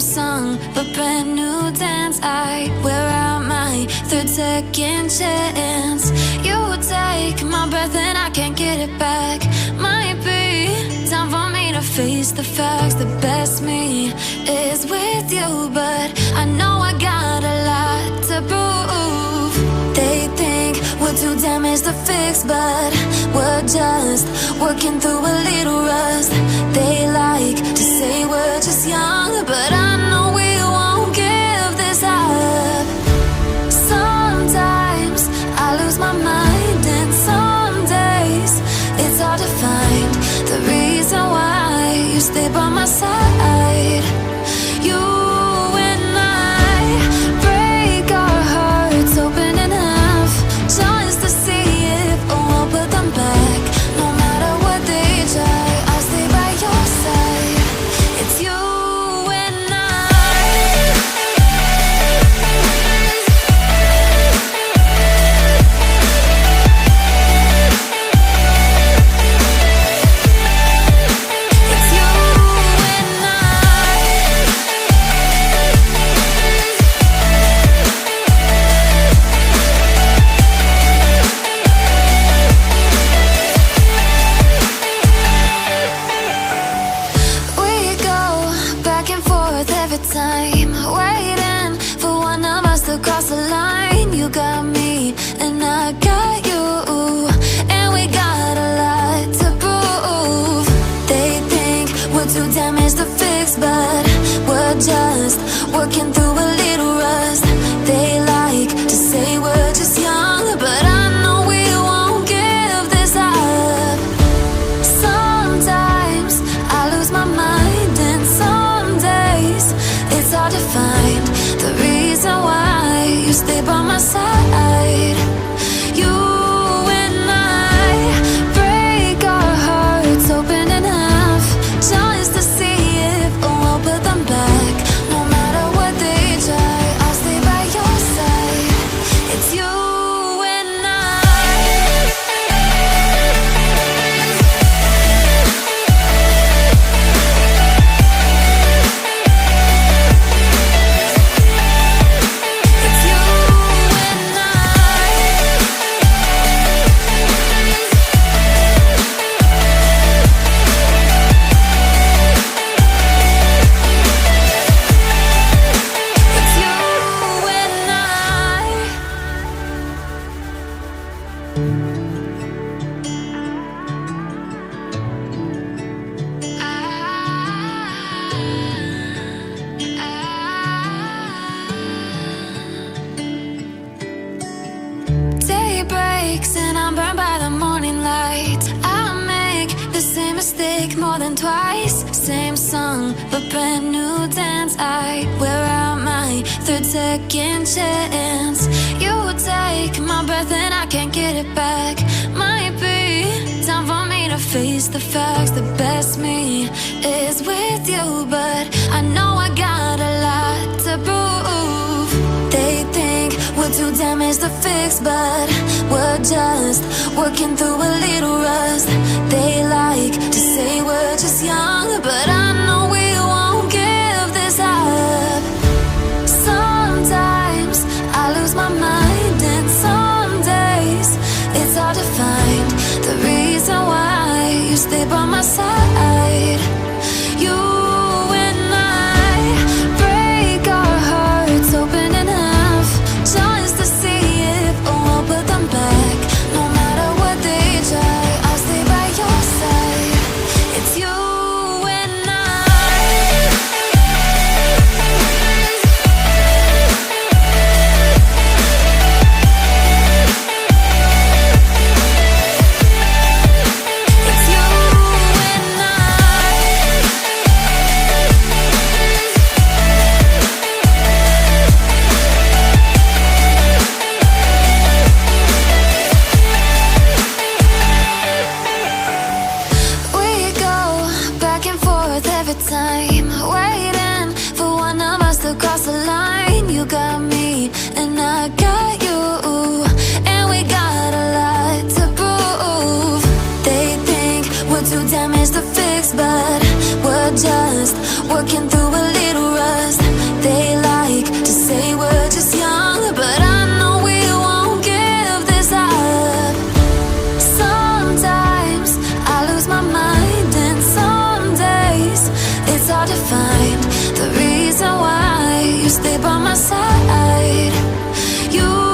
Same song, but brand new dance. I wear out my third second chance. You take my breath and I can't get it back. Might be time for me to face the facts. The best me is with you, but I know I got a lot to prove. They think we're too damaged to fix, but we're just working through a little rust. They like to say we're just young, but I know we won't give this up. Sometimes I lose my mind, and some days it's hard to find the reason why you stay by my side. You and I break our hearts open enough just to see if we'll put them back. No matter what they try, I'll stay by your side. It's you and I. It's you and I. We go back and forth every time, waiting for one of us to cross the line. You got me and I got you, and we got a lot to prove. They think we're too damaged to fix, but we're just working through a little rust. They like to say we're just young, but I know we won't give this up. Sometimes I lose my mind, and some days it's hard to find the reason why you stay by my side. You and I break our hearts open enough just to see if we'll put them back. No matter what they try, I'll stay by your side. It's you and I. It's you and I. It's you and Day breaks and I'm burned by the morning light. I make the same mistake more than twice. Same song, but brand new dance. I wear out my third second chance. You take my breath and I can't get it back. Might be time for me to face the facts. The best me is with you, but I know I got a lot to prove. They think we're too damaged to fix, but we're just working through a little rust. They like to say we're just young, but I know we won't give this up. Sometimes I lose my mind, and some days it's hard to find the reason why you stay by my side. You and I break our hearts open enough just to see if we'll put them back. No matter what they try, I'll stay by your side. It's you and I. It's you and I. We go back and forth every time, waiting for one of us to cross the line. You got me and I got you, and we got a lot to prove. They think we're too damaged to fix, but we're just working through a little rust. reason why you stay by my side. You